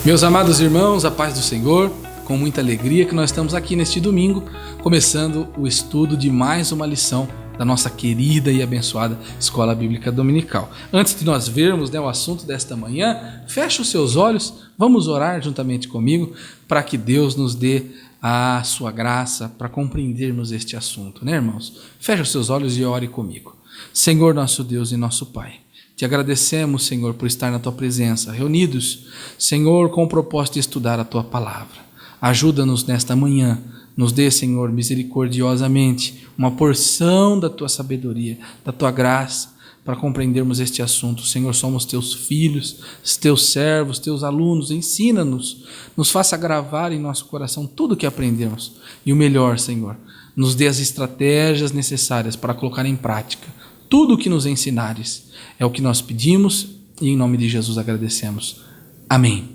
Meus amados irmãos, a paz do Senhor, com muita alegria que nós estamos aqui neste domingo, começando o estudo de mais uma lição da nossa querida e abençoada Escola Bíblica Dominical. Antes de nós vermos o assunto desta manhã, feche os seus olhos, vamos orar juntamente comigo para que Deus nos dê a sua graça para compreendermos este assunto, irmãos? Feche os seus olhos e ore comigo. Senhor, nosso Deus e nosso Pai, te agradecemos, Senhor, por estar na Tua presença, reunidos, Senhor, com o propósito de estudar a Tua palavra. Ajuda-nos nesta manhã, nos dê, Senhor, misericordiosamente, uma porção da Tua sabedoria, da Tua graça, para compreendermos este assunto. Senhor, somos Teus filhos, Teus servos, Teus alunos, ensina-nos, nos faça gravar em nosso coração tudo o que aprendemos. E o melhor, Senhor, nos dê as estratégias necessárias para colocar em prática tudo o que nos ensinares. É o que nós pedimos e em nome de Jesus agradecemos. Amém.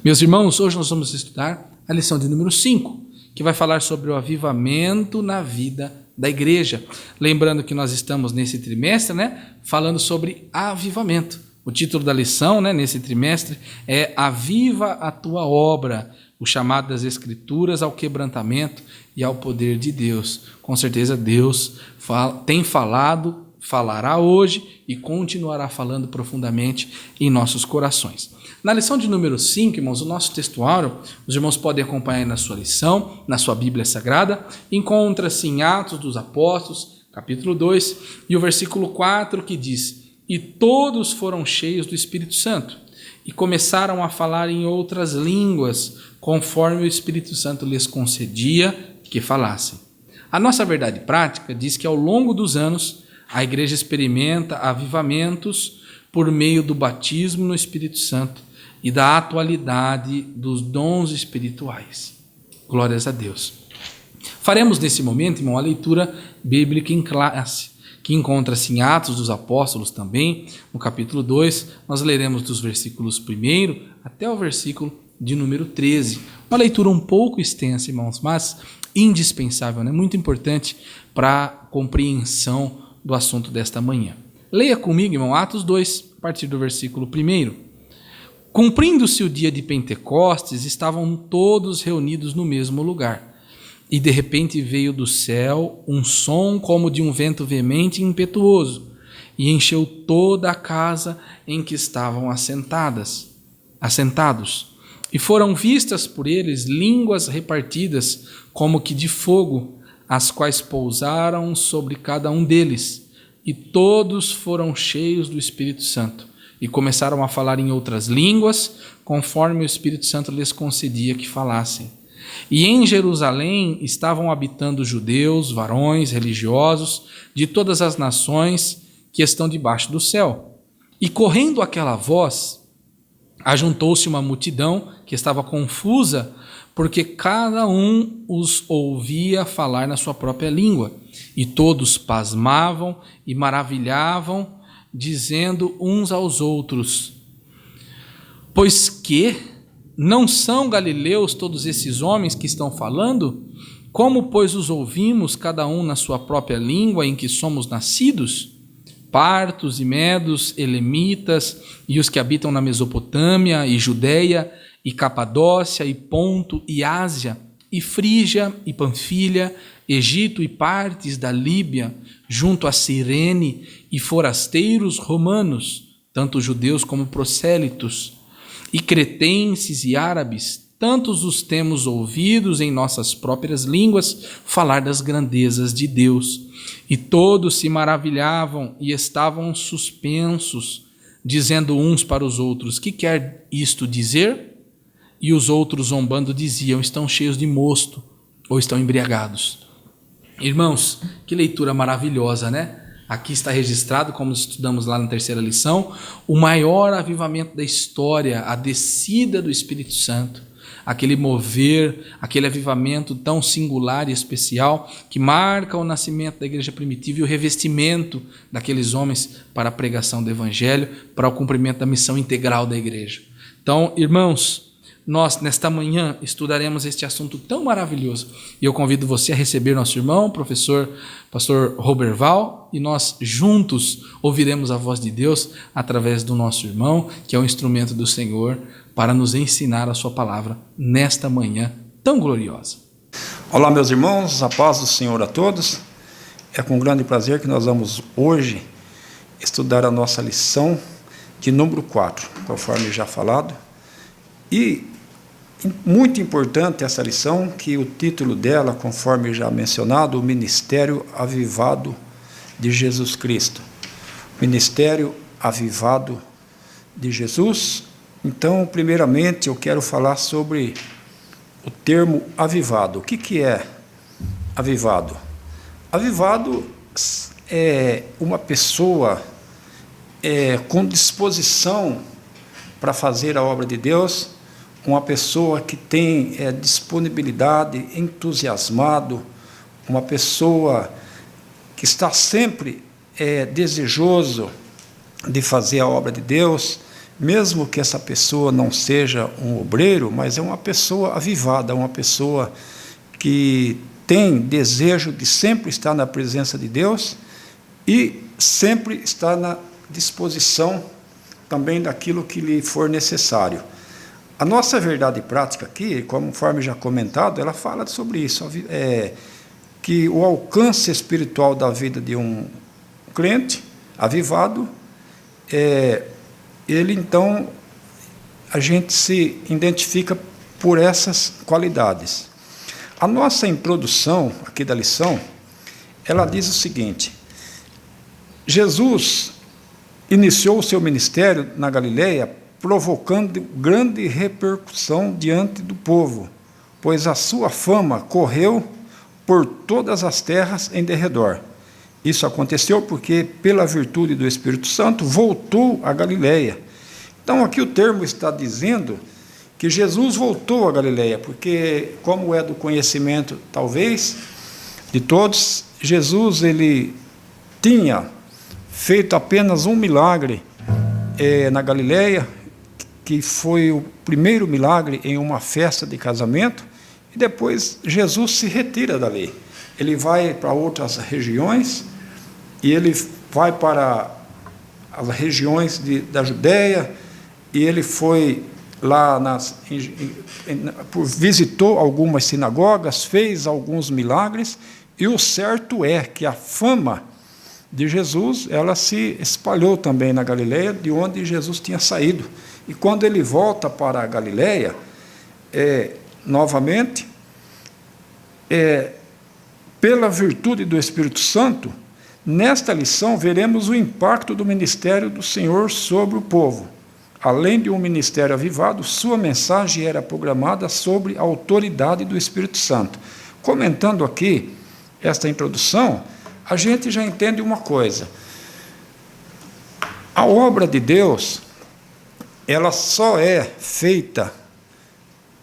Meus irmãos, hoje nós vamos estudar a lição de número 5, que vai falar sobre o avivamento na vida da igreja. Lembrando que nós estamos nesse trimestre, falando sobre avivamento. O título da lição, nesse trimestre é Aviva a Tua Obra, o chamado das Escrituras ao quebrantamento e ao poder de Deus. Com certeza Deus tem falado, falará hoje e continuará falando profundamente em nossos corações. Na lição de número 5, irmãos, o nosso textuário, os irmãos podem acompanhar na sua lição, na sua Bíblia Sagrada, encontra-se em Atos dos Apóstolos, capítulo 2, e o versículo 4 que diz: E todos foram cheios do Espírito Santo, e começaram a falar em outras línguas, conforme o Espírito Santo lhes concedia que falassem. A nossa verdade prática diz que ao longo dos anos, a igreja experimenta avivamentos por meio do batismo no Espírito Santo e da atualidade dos dons espirituais. Glórias a Deus. Faremos nesse momento, irmão, a leitura bíblica em classe, que encontra-se em Atos dos Apóstolos também, no capítulo 2. Nós leremos dos versículos 1 até o versículo de número 13. Uma leitura um pouco extensa, irmãos, mas indispensável, muito importante para a compreensão do assunto desta manhã. Leia comigo, irmão, Atos 2, a partir do versículo 1. Cumprindo-se o dia de Pentecostes, estavam todos reunidos no mesmo lugar. E de repente veio do céu um som como de um vento veemente e impetuoso, e encheu toda a casa em que estavam assentados. E foram vistas por eles línguas repartidas como que de fogo, as quais pousaram sobre cada um deles, e todos foram cheios do Espírito Santo, e começaram a falar em outras línguas, conforme o Espírito Santo lhes concedia que falassem. E em Jerusalém estavam habitando judeus, varões, religiosos, de todas as nações que estão debaixo do céu. E correndo aquela voz, ajuntou-se uma multidão que estava confusa, porque cada um os ouvia falar na sua própria língua, e todos pasmavam e maravilhavam, dizendo uns aos outros: Pois que não são galileus todos esses homens que estão falando? Como, pois, os ouvimos, cada um na sua própria língua em que somos nascidos? Partos e medos, elemitas, e os que habitam na Mesopotâmia e Judeia, e Capadócia, e Ponto, e Ásia, e Frígia, e Panfilha, Egito e partes da Líbia, junto a Cirene, e forasteiros romanos, tanto judeus como prosélitos, e cretenses e árabes, tantos os temos ouvidos em nossas próprias línguas falar das grandezas de Deus. E todos se maravilhavam e estavam suspensos, dizendo uns para os outros: Que quer isto dizer? E os outros, zombando, diziam: Estão cheios de mosto, ou estão embriagados. Irmãos, que leitura maravilhosa, Aqui está registrado, como estudamos lá na terceira lição, o maior avivamento da história, a descida do Espírito Santo, aquele mover, aquele avivamento tão singular e especial que marca o nascimento da igreja primitiva e o revestimento daqueles homens para a pregação do Evangelho, para o cumprimento da missão integral da igreja. Então, irmãos, nós, nesta manhã, estudaremos este assunto tão maravilhoso. E eu convido você a receber nosso irmão, pastor Roberval, e nós juntos ouviremos a voz de Deus através do nosso irmão, que é um instrumento do Senhor para nos ensinar a sua palavra nesta manhã tão gloriosa. Olá, meus irmãos, a paz do Senhor a todos. É com grande prazer que nós vamos hoje estudar a nossa lição de número 4, conforme já falado. E muito importante essa lição, que o título dela, conforme já mencionado, o Ministério Avivado de Jesus Cristo. Ministério Avivado de Jesus. Então, primeiramente, eu quero falar sobre o termo avivado. O que é avivado? Avivado é uma pessoa com disposição para fazer a obra de Deus, uma pessoa que tem disponibilidade, entusiasmado, uma pessoa que está sempre desejoso de fazer a obra de Deus, mesmo que essa pessoa não seja um obreiro, mas é uma pessoa avivada, uma pessoa que tem desejo de sempre estar na presença de Deus e sempre estar na disposição também daquilo que lhe for necessário. A nossa verdade prática aqui, conforme já comentado, ela fala sobre isso, que o alcance espiritual da vida de um crente avivado, ele então, a gente se identifica por essas qualidades. A nossa introdução aqui da lição, ela diz o seguinte: Jesus iniciou o seu ministério na Galileia, provocando grande repercussão diante do povo, pois a sua fama correu por todas as terras em derredor. Isso aconteceu porque, pela virtude do Espírito Santo, voltou a Galileia. Então, aqui o termo está dizendo que Jesus voltou a Galileia, porque, como é do conhecimento, talvez, de todos, Jesus ele tinha feito apenas um milagre na Galileia, que foi o primeiro milagre em uma festa de casamento, e depois Jesus se retira dali. Ele vai para outras regiões, e ele vai para as regiões da Judéia, e ele foi lá, visitou algumas sinagogas, fez alguns milagres, e o certo é que a fama de Jesus, ela se espalhou também na Galileia, de onde Jesus tinha saído. E quando ele volta para a Galileia, novamente, pela virtude do Espírito Santo, nesta lição veremos o impacto do ministério do Senhor sobre o povo. Além de um ministério avivado, sua mensagem era programada sobre a autoridade do Espírito Santo. Comentando aqui esta introdução, a gente já entende uma coisa: a obra de Deus, ela só é feita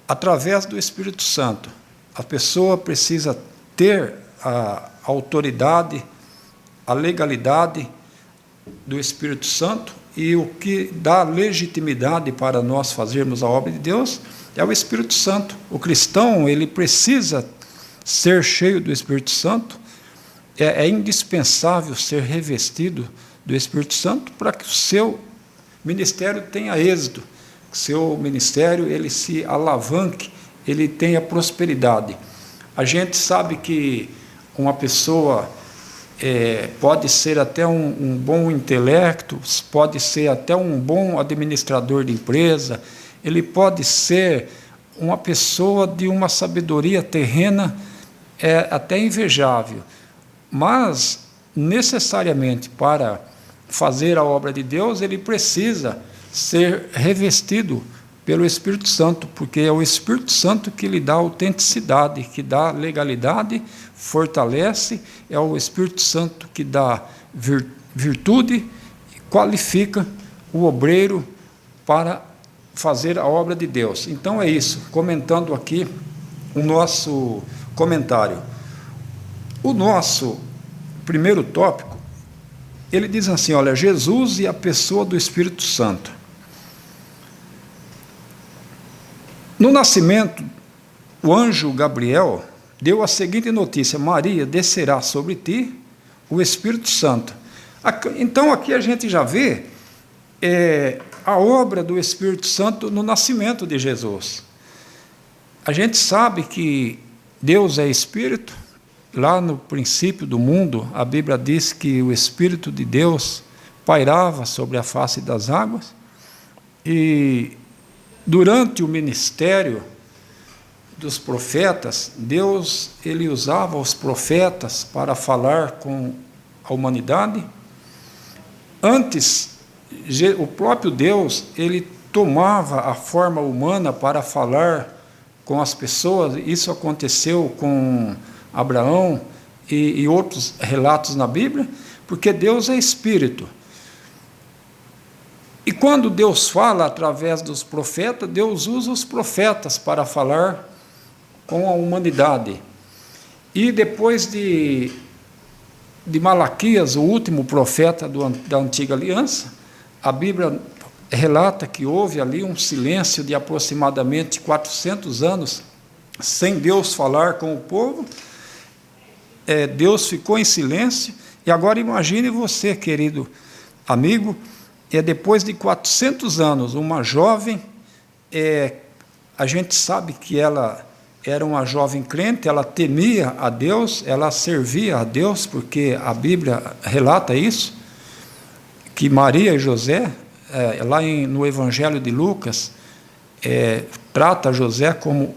através do Espírito Santo. A pessoa precisa ter a autoridade, a legalidade do Espírito Santo, e o que dá legitimidade para nós fazermos a obra de Deus é o Espírito Santo. O cristão, ele precisa ser cheio do Espírito Santo, é indispensável ser revestido do Espírito Santo para que o seu ministério tenha êxito, que o seu ministério ele se alavanque, ele tenha prosperidade. A gente sabe que uma pessoa pode ser até um bom intelecto, pode ser até um bom administrador de empresa, ele pode ser uma pessoa de uma sabedoria terrena até invejável, mas necessariamente para fazer a obra de Deus ele precisa ser revestido pelo Espírito Santo, porque é o Espírito Santo que lhe dá autenticidade, que dá legalidade, fortalece, é o Espírito Santo que dá virtude e qualifica o obreiro para fazer a obra de Deus. Então é isso, comentando aqui o nosso comentário. O nosso primeiro tópico, ele diz assim, olha, Jesus e a pessoa do Espírito Santo. No nascimento, o anjo Gabriel deu a seguinte notícia: Maria, descerá sobre ti o Espírito Santo. Então aqui a gente já vê a obra do Espírito Santo no nascimento de Jesus. A gente sabe que Deus é Espírito. Lá no princípio do mundo, a Bíblia diz que o Espírito de Deus pairava sobre a face das águas, e durante o ministério dos profetas, Deus ele usava os profetas para falar com a humanidade. Antes, o próprio Deus ele tomava a forma humana para falar com as pessoas. Isso aconteceu com Abraão e outros relatos na Bíblia, porque Deus é Espírito. E quando Deus fala através dos profetas, Deus usa os profetas para falar com a humanidade. E depois de Malaquias, o último profeta da Antiga Aliança, a Bíblia relata que houve ali um silêncio de aproximadamente 400 anos, sem Deus falar com o povo. Deus ficou em silêncio. E agora imagine você, querido amigo, depois de 400 anos, uma jovem, a gente sabe que ela era uma jovem crente, ela temia a Deus, ela servia a Deus, porque a Bíblia relata isso, que Maria e José, lá no Evangelho de Lucas, trata José como,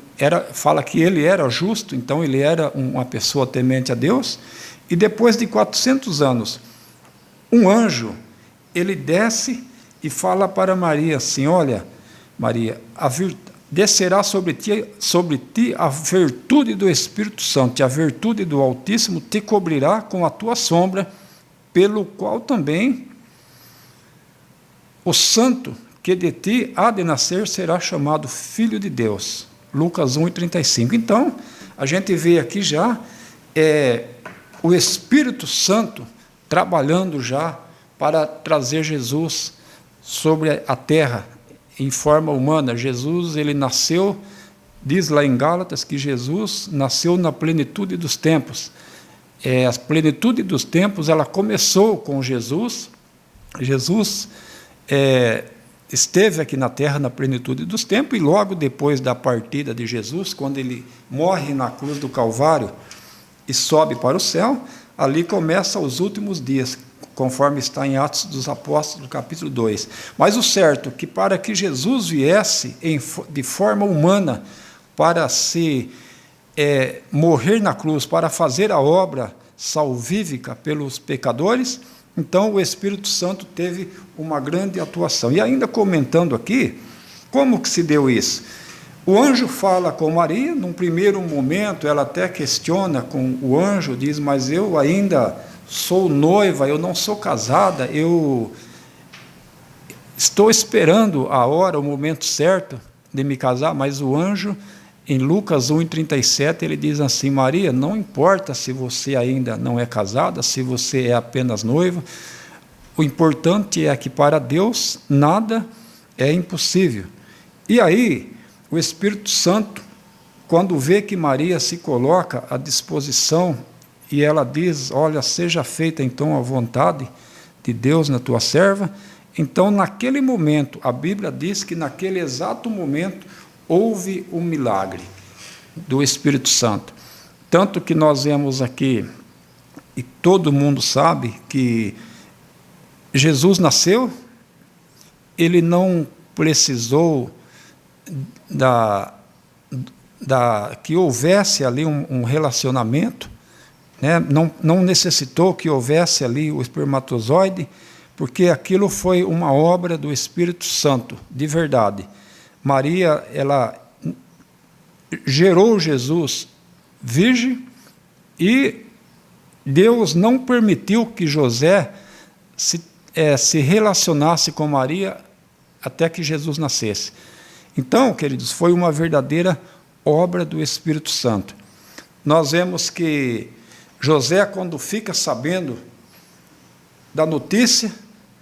fala que ele era justo, então ele era uma pessoa temente a Deus, e depois de 400 anos, um anjo, ele desce e fala para Maria assim: olha, Maria, descerá sobre ti a virtude do Espírito Santo, e a virtude do Altíssimo te cobrirá com a tua sombra, pelo qual também o santo que de ti há de nascer será chamado Filho de Deus. Lucas 1:35. Então, a gente vê aqui já o Espírito Santo trabalhando já para trazer Jesus sobre a terra em forma humana. Jesus, ele nasceu, diz lá em Gálatas, que Jesus nasceu na plenitude dos tempos. A plenitude dos tempos, ela começou com Jesus. Jesus esteve aqui na terra na plenitude dos tempos, e logo depois da partida de Jesus, quando ele morre na cruz do Calvário e sobe para o céu, ali começam os últimos dias, conforme está em Atos dos Apóstolos, capítulo 2. Mas o certo é que para que Jesus viesse de forma humana para morrer na cruz, para fazer a obra salvífica pelos pecadores, então o Espírito Santo teve uma grande atuação. E ainda comentando aqui, como que se deu isso? O anjo fala com Maria, num primeiro momento ela até questiona com o anjo, diz: mas eu ainda sou noiva, eu não sou casada, eu estou esperando a hora, o momento certo de me casar. Mas o anjo, em Lucas 1:37, ele diz assim: Maria, não importa se você ainda não é casada, se você é apenas noiva, o importante é que para Deus nada é impossível. E aí, o Espírito Santo, quando vê que Maria se coloca à disposição, e ela diz: olha, seja feita então a vontade de Deus na tua serva, então naquele momento, a Bíblia diz que naquele exato momento, houve um milagre do Espírito Santo. Tanto que nós vemos aqui, e todo mundo sabe, que Jesus nasceu, ele não precisou que houvesse ali um relacionamento, né? Não necessitou que houvesse ali o espermatozoide, porque aquilo foi uma obra do Espírito Santo, de verdade. Maria, ela gerou Jesus virgem, e Deus não permitiu que José se relacionasse com Maria até que Jesus nascesse. Então, queridos, foi uma verdadeira obra do Espírito Santo. Nós vemos que José, quando fica sabendo da notícia,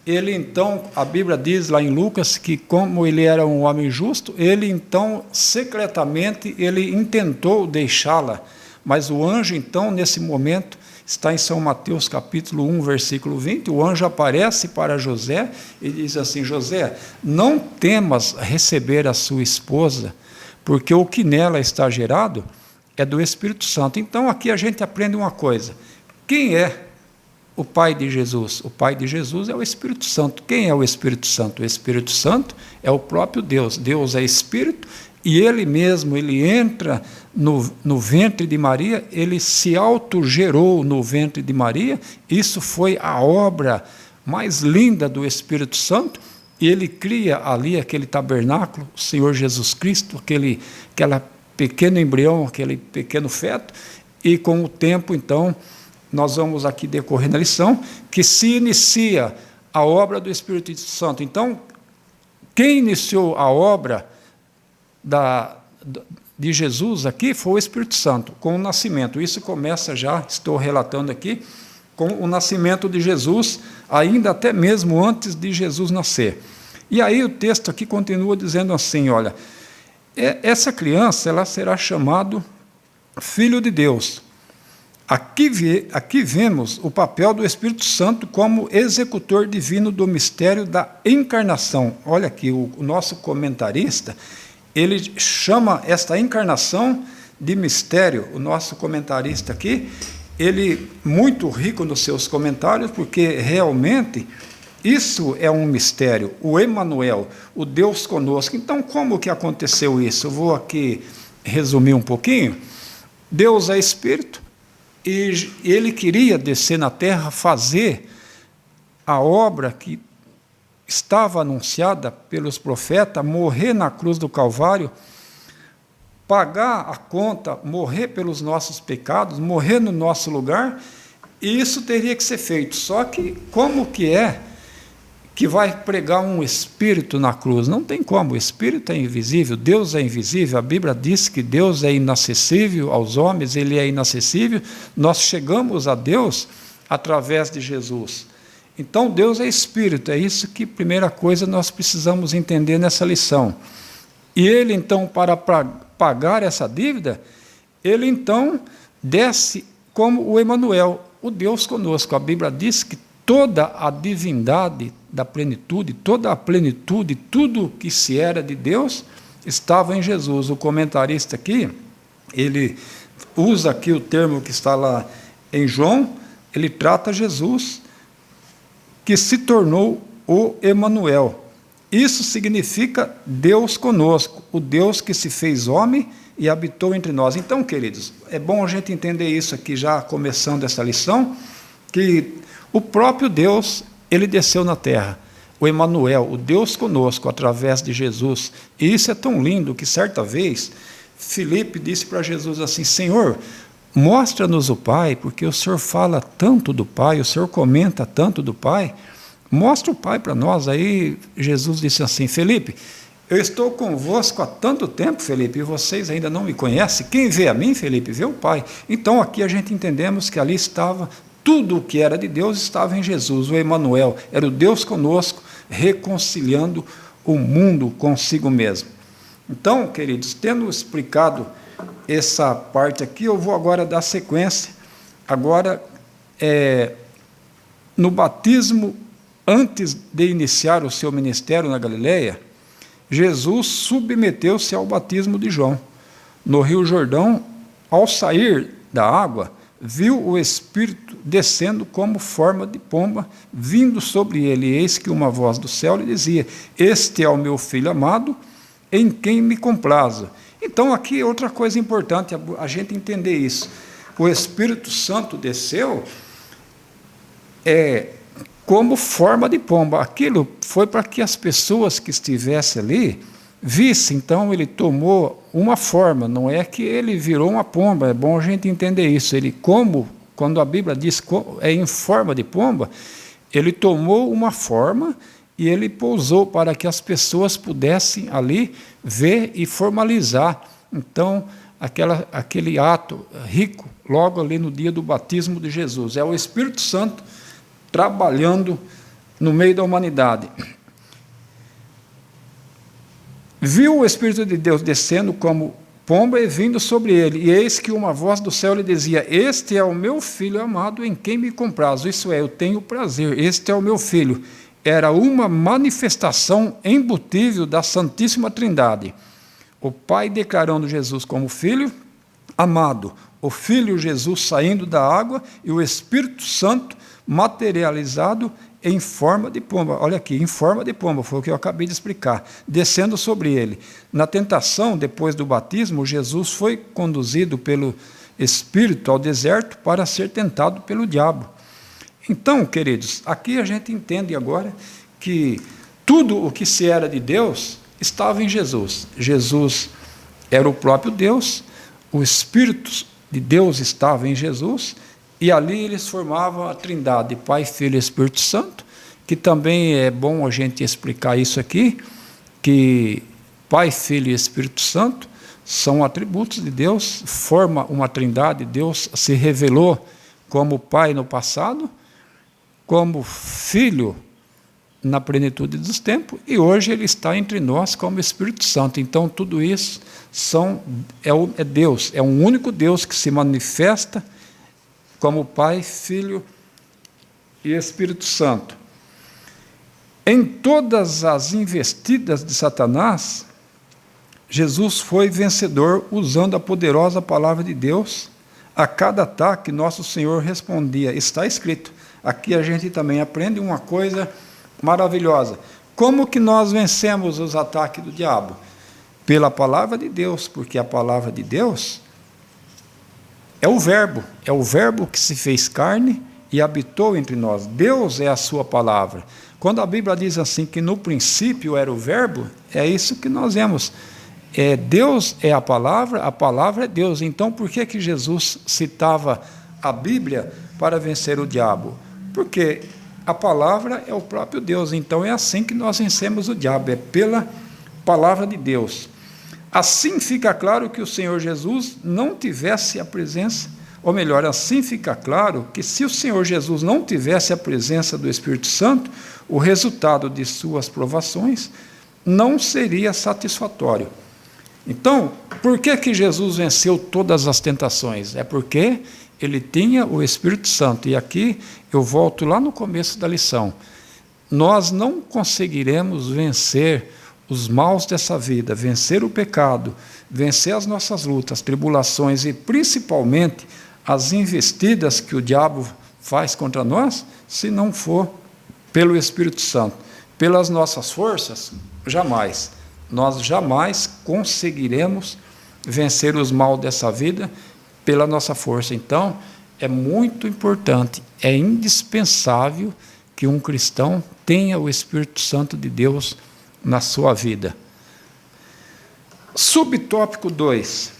ele então, a Bíblia diz lá em Lucas, que como ele era um homem justo, ele então, secretamente, ele intentou deixá-la, mas o anjo então, nesse momento, está em São Mateus capítulo 1, versículo 20, o anjo aparece para José e diz assim: José, não temas receber a sua esposa, porque o que nela está gerado é do Espírito Santo. Então aqui a gente aprende uma coisa: quem é o pai de Jesus? O pai de Jesus é o Espírito Santo. Quem é o Espírito Santo? O Espírito Santo é o próprio Deus. Deus é Espírito e Ele mesmo, Ele entra no ventre de Maria, Ele se autogerou no ventre de Maria. Isso foi a obra mais linda do Espírito Santo, e Ele cria ali aquele tabernáculo, o Senhor Jesus Cristo, aquela pequeno embrião, aquele pequeno feto, e com o tempo, então, nós vamos aqui decorrer na lição, que se inicia a obra do Espírito Santo. Então, quem iniciou a obra de Jesus aqui foi o Espírito Santo, com o nascimento. Isso começa já, estou relatando aqui, com o nascimento de Jesus, ainda até mesmo antes de Jesus nascer. E aí o texto aqui continua dizendo assim, olha, essa criança ela será chamado Filho de Deus. Aqui vemos o papel do Espírito Santo como executor divino do mistério da encarnação. Olha aqui, o nosso comentarista, ele chama esta encarnação de mistério. O nosso comentarista aqui, ele muito rico nos seus comentários, porque realmente isso é um mistério, o Emanuel, o Deus conosco. Então, como que aconteceu isso? Eu vou aqui resumir um pouquinho. Deus é Espírito, e Ele queria descer na terra, fazer a obra que estava anunciada pelos profetas, morrer na cruz do Calvário, pagar a conta, morrer pelos nossos pecados, morrer no nosso lugar, e isso teria que ser feito. Só que como que é que vai pregar um espírito na cruz? Não tem como, o espírito é invisível, Deus é invisível, a Bíblia diz que Deus é inacessível aos homens, Ele é inacessível, nós chegamos a Deus através de Jesus. Então Deus é espírito, é isso que, primeira coisa, nós precisamos entender nessa lição. E Ele então, para pagar essa dívida, Ele então desce como o Emanuel, o Deus conosco. A Bíblia diz que toda a divindade da plenitude, toda a plenitude, tudo que se era de Deus, estava em Jesus. O comentarista aqui, ele usa aqui o termo que está lá em João, ele trata Jesus, que se tornou o Emanuel. Isso significa Deus conosco, o Deus que se fez homem e habitou entre nós. Então, queridos, é bom a gente entender isso aqui, já começando essa lição, que o próprio Deus, Ele desceu na terra, o Emanuel, o Deus conosco, através de Jesus. E isso é tão lindo que, certa vez, Filipe disse para Jesus assim: Senhor, mostra-nos o Pai, porque o Senhor fala tanto do Pai, o Senhor comenta tanto do Pai, mostra o Pai para nós. Aí Jesus disse assim: Filipe, eu estou convosco há tanto tempo, Filipe, e vocês ainda não me conhecem. Quem vê a mim, Filipe, vê o Pai. Então aqui a gente entendemos que ali estava tudo o que era de Deus, estava em Jesus. O Emanuel era o Deus conosco, reconciliando o mundo consigo mesmo. Então, queridos, tendo explicado essa parte aqui, eu vou agora dar sequência. Agora, no batismo, antes de iniciar o seu ministério na Galileia, Jesus submeteu-se ao batismo de João. No Rio Jordão, ao sair da água, viu o Espírito descendo como forma de pomba, vindo sobre ele. E eis que uma voz do céu lhe dizia: Este é o meu Filho amado, em quem me comprazo. Então, aqui outra coisa importante, a gente entender isso. O Espírito Santo desceu como forma de pomba. Aquilo foi para que as pessoas que estivessem ali vissem. Então, ele tomou uma forma, não é que ele virou uma pomba, é bom a gente entender isso. Ele, quando a Bíblia diz é em forma de pomba, ele tomou uma forma e ele pousou para que as pessoas pudessem ali ver e formalizar, então, aquele ato rico, logo ali no dia do batismo de Jesus. É o Espírito Santo trabalhando no meio da humanidade. Viu o Espírito de Deus descendo como pomba vindo sobre ele, e eis que uma voz do céu lhe dizia: este é o meu filho amado, em quem me comprazo, isso é, eu tenho prazer, este é o meu filho. Era uma manifestação embutível da Santíssima Trindade. O Pai declarando Jesus como filho amado, o Filho Jesus saindo da água e o Espírito Santo materializado em forma de pomba. Olha aqui, em forma de pomba, foi o que eu acabei de explicar, descendo sobre ele. Na tentação, depois do batismo, Jesus foi conduzido pelo Espírito ao deserto para ser tentado pelo diabo. Então, queridos, aqui a gente entende agora que tudo o que se era de Deus estava em Jesus. Jesus era o próprio Deus, o Espírito de Deus estava em Jesus, e ali eles formavam a Trindade, Pai, Filho e Espírito Santo, que também é bom a gente explicar isso aqui, que Pai, Filho e Espírito Santo são atributos de Deus, forma uma Trindade. Deus se revelou como Pai no passado, como Filho na plenitude dos tempos, e hoje Ele está entre nós como Espírito Santo. Então, tudo isso é Deus, é um único Deus que se manifesta como Pai, Filho e Espírito Santo. Em todas as investidas de Satanás, Jesus foi vencedor usando a poderosa palavra de Deus. A cada ataque, nosso Senhor respondia. Está escrito. Aqui a gente também aprende uma coisa maravilhosa. Como que nós vencemos os ataques do diabo? Pela palavra de Deus, porque a palavra de Deus é o verbo que se fez carne e habitou entre nós. Deus é a sua palavra. Quando a Bíblia diz assim que no princípio era o verbo, é isso que nós vemos. Deus é a palavra é Deus. Então, por que Jesus citava a Bíblia para vencer o diabo? Porque a palavra é o próprio Deus. Então, é assim que nós vencemos o diabo, é pela palavra de Deus. Assim fica claro que o Senhor Jesus não tivesse a presença, ou melhor, assim fica claro que se o Senhor Jesus não tivesse a presença do Espírito Santo, o resultado de suas provações não seria satisfatório. Então, por que Jesus venceu todas as tentações? É porque ele tinha o Espírito Santo. E aqui eu volto lá no começo da lição. Nós não conseguiremos vencer os maus dessa vida, vencer o pecado, vencer as nossas lutas, tribulações e principalmente as investidas que o diabo faz contra nós, se não for pelo Espírito Santo. Pelas nossas forças, jamais. Nós jamais conseguiremos vencer os maus dessa vida pela nossa força. Então, é muito importante, é indispensável que um cristão tenha o Espírito Santo de Deus na sua vida. Subtópico 2.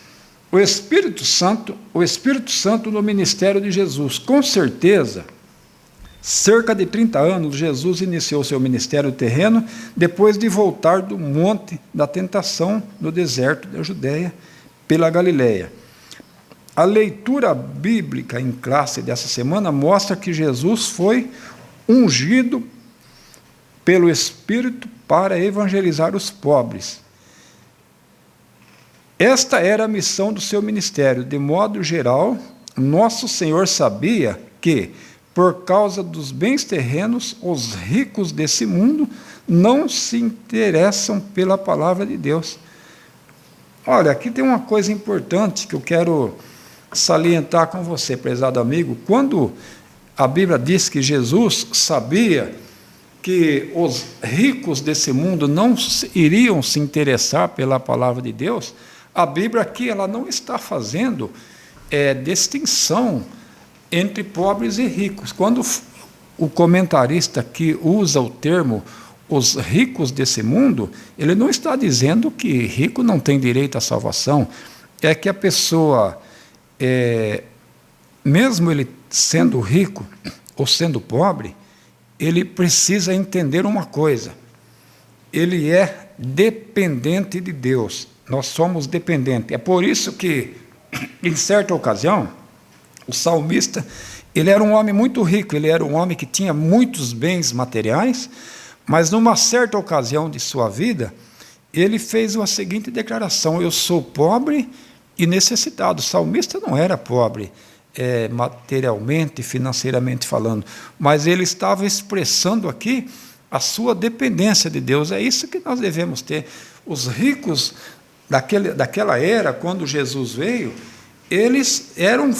O Espírito Santo no ministério de Jesus. Com certeza, cerca de 30 anos, Jesus iniciou seu ministério terreno depois de voltar do monte da tentação no deserto da Judéia pela Galileia. A leitura bíblica em classe dessa semana mostra que Jesus foi ungido pelo Espírito para evangelizar os pobres. Esta era a missão do seu ministério. De modo geral, nosso Senhor sabia que, por causa dos bens terrenos, os ricos desse mundo não se interessam pela palavra de Deus. Olha, aqui tem uma coisa importante que eu quero salientar com você, prezado amigo. Quando a Bíblia diz que Jesus sabia que os ricos desse mundo não iriam se interessar pela palavra de Deus, a Bíblia aqui ela não está fazendo distinção entre pobres e ricos. Quando o comentarista que usa o termo os ricos desse mundo, ele não está dizendo que rico não tem direito à salvação, é que a pessoa, mesmo ele sendo rico ou sendo pobre, ele precisa entender uma coisa: ele é dependente de Deus, nós somos dependentes. É por isso que, em certa ocasião, o salmista, ele era um homem muito rico, ele era um homem que tinha muitos bens materiais, mas numa certa ocasião de sua vida, ele fez a seguinte declaração: eu sou pobre e necessitado. O salmista não era pobre, materialmente, financeiramente falando, mas ele estava expressando aqui a sua dependência de Deus. É isso que nós devemos ter. Os ricos daquela era, quando Jesus veio, eles eram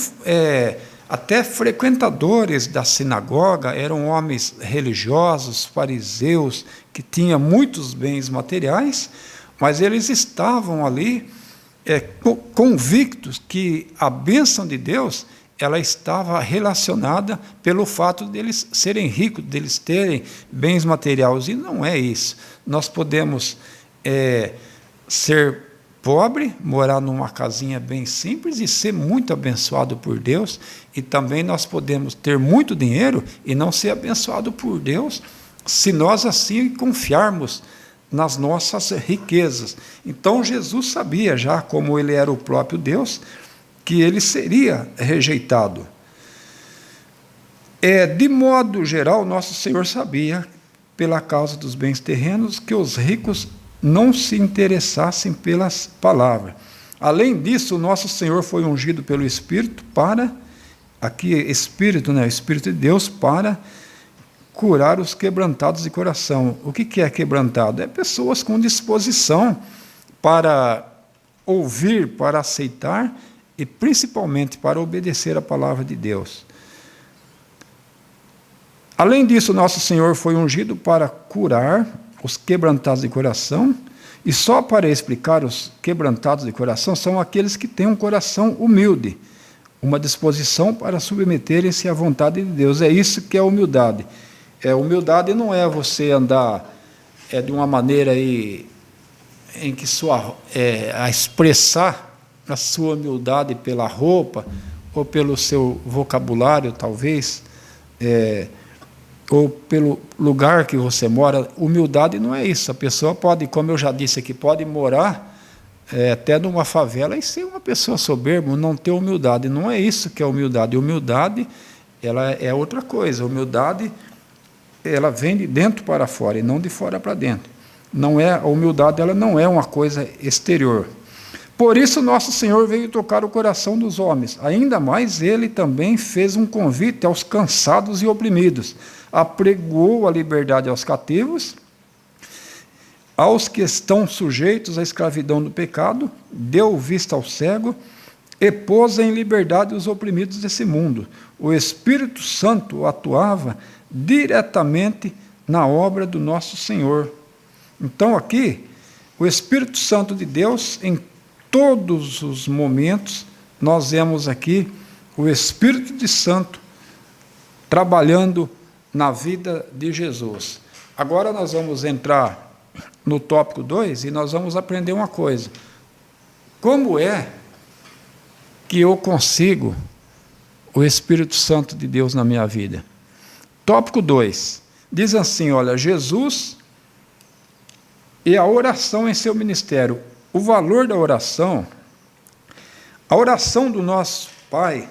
até frequentadores da sinagoga, eram homens religiosos, fariseus, que tinham muitos bens materiais, mas eles estavam ali convictos que a bênção de Deus ela estava relacionada pelo fato deles serem ricos, deles terem bens materiais, e não é isso. Nós podemos ser pobre, morar numa casinha bem simples e ser muito abençoado por Deus, e também nós podemos ter muito dinheiro e não ser abençoado por Deus, se nós assim confiarmos nas nossas riquezas. Então Jesus sabia já, como ele era o próprio Deus, que ele seria rejeitado. De modo geral, nosso Senhor sabia, pela causa dos bens terrenos, que os ricos não se interessassem pelas palavras. Além disso, nosso Senhor foi ungido pelo Espírito para, aqui Espírito, o Espírito de Deus, para curar os quebrantados de coração. O que é quebrantado? É pessoas com disposição para ouvir, para aceitar e principalmente para obedecer a palavra de Deus. Além disso, nosso Senhor foi ungido para curar os quebrantados de coração, e só para explicar, os quebrantados de coração são aqueles que têm um coração humilde, uma disposição para submeterem-se à vontade de Deus. É isso que é humildade. Humildade não é você andar de uma maneira em que a expressar a sua humildade pela roupa, ou pelo seu vocabulário, talvez, ou pelo lugar que você mora. Humildade não é isso. A pessoa pode, como eu já disse aqui, pode morar até numa favela e ser uma pessoa soberba, não ter humildade. Não é isso que é humildade. Humildade, ela é outra coisa. Humildade, ela vem de dentro para fora e não de fora para dentro. A humildade, ela não é uma coisa exterior. Por isso, nosso Senhor veio tocar o coração dos homens. Ainda mais, ele também fez um convite aos cansados e oprimidos. Apregoou a liberdade aos cativos, aos que estão sujeitos à escravidão do pecado, deu vista ao cego e pôs em liberdade os oprimidos desse mundo. O Espírito Santo atuava diretamente na obra do nosso Senhor. Então, aqui, o Espírito Santo de Deus, em todos os momentos, nós vemos aqui o Espírito de Santo trabalhando na vida de Jesus. Agora nós vamos entrar no tópico 2 e nós vamos aprender uma coisa. Como é que eu consigo o Espírito Santo de Deus na minha vida? Tópico 2. Diz assim, olha, Jesus e a oração em seu ministério. O valor da oração, a oração do nosso Pai,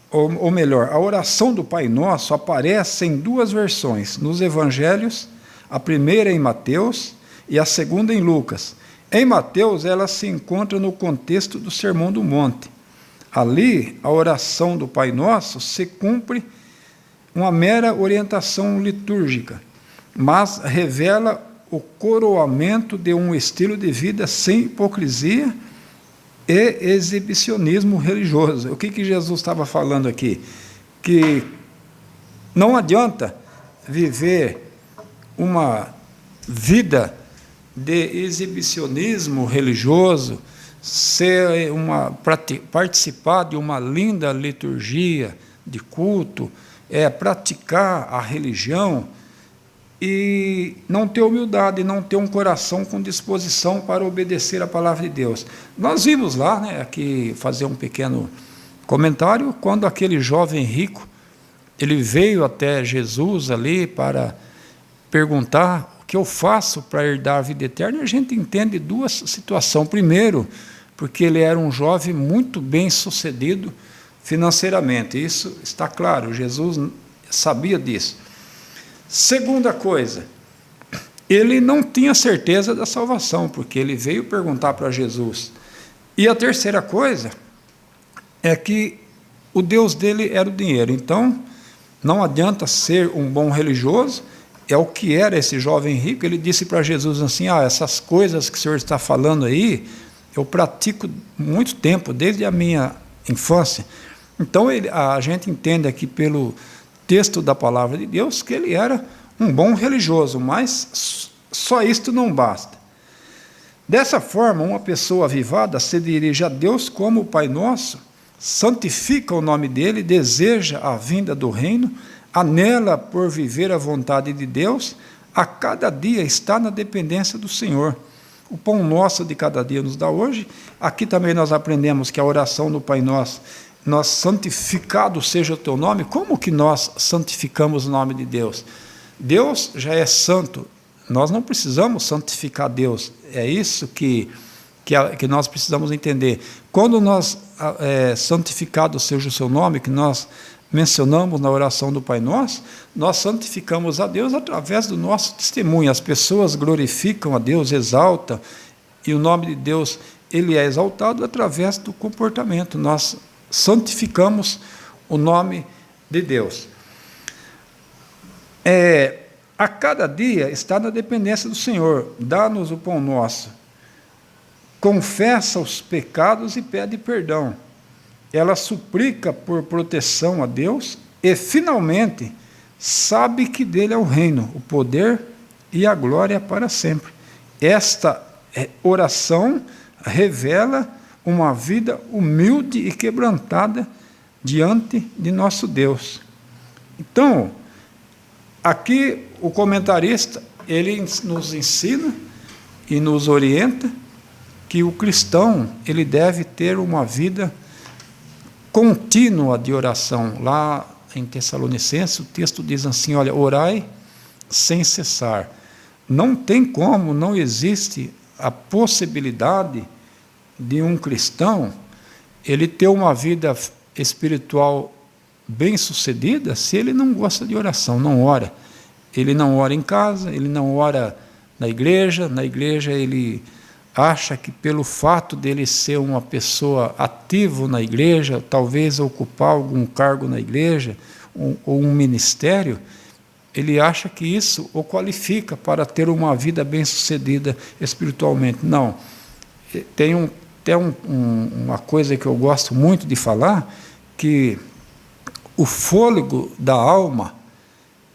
ou melhor, a oração do Pai Nosso aparece em duas versões, nos Evangelhos, a primeira em Mateus e a segunda em Lucas. Em Mateus, ela se encontra no contexto do Sermão do Monte. Ali, a oração do Pai Nosso se cumpre uma mera orientação litúrgica, mas revela o coroamento de um estilo de vida sem hipocrisia e exibicionismo religioso. O que Jesus estava falando aqui? Que não adianta viver uma vida de exibicionismo religioso, participar de uma linda liturgia de culto, praticar a religião, e não ter humildade, não ter um coração com disposição para obedecer a palavra de Deus. Nós vimos lá, aqui fazer um pequeno comentário, quando aquele jovem rico, ele veio até Jesus ali para perguntar o que eu faço para herdar a vida eterna, e a gente entende duas situações. Primeiro, porque ele era um jovem muito bem sucedido financeiramente, isso está claro, Jesus sabia disso. Segunda coisa, ele não tinha certeza da salvação, porque ele veio perguntar para Jesus. E a terceira coisa é que o Deus dele era o dinheiro. Então, não adianta ser um bom religioso, é o que era esse jovem rico. Ele disse para Jesus assim, essas coisas que o senhor está falando aí, eu pratico muito tempo, desde a minha infância. Então, a gente entende aqui pelo texto da palavra de Deus que ele era um bom religioso, mas só isto não basta. Dessa forma, uma pessoa avivada se dirige a Deus como o Pai Nosso, santifica o nome dele, deseja a vinda do reino, anela por viver a vontade de Deus, a cada dia está na dependência do Senhor. O pão nosso de cada dia nos dá hoje. Aqui também nós aprendemos que a oração do Pai Nosso, nós santificado seja o teu nome. Como que nós santificamos o nome de Deus? Deus já é santo, nós não precisamos santificar Deus, é isso que nós precisamos entender. Quando nós, santificado seja o seu nome, que nós mencionamos na oração do Pai Nosso, nós santificamos a Deus através do nosso testemunho. As pessoas glorificam a Deus, exaltam, e o nome de Deus ele é exaltado através do comportamento. Nós santificamos o nome de Deus. A cada dia está na dependência do Senhor. Dá-nos o pão nosso. Confessa os pecados e pede perdão. Ela suplica por proteção a Deus e, finalmente, sabe que dele é o reino, o poder e a glória para sempre. Esta oração revela uma vida humilde e quebrantada diante de nosso Deus. Então, aqui o comentarista, ele nos ensina e nos orienta que o cristão ele deve ter uma vida contínua de oração. Lá em Tessalonicenses, o texto diz assim, olha, orai sem cessar. Não tem como, não existe a possibilidade de um cristão ele ter uma vida espiritual bem-sucedida se ele não gosta de oração, não ora. Ele não ora em casa, ele não ora na igreja ele acha que pelo fato dele ser uma pessoa ativa na igreja, talvez ocupar algum cargo na igreja, ou um ministério, ele acha que isso o qualifica para ter uma vida bem-sucedida espiritualmente. Não. Tem uma coisa que eu gosto muito de falar, que o fôlego da alma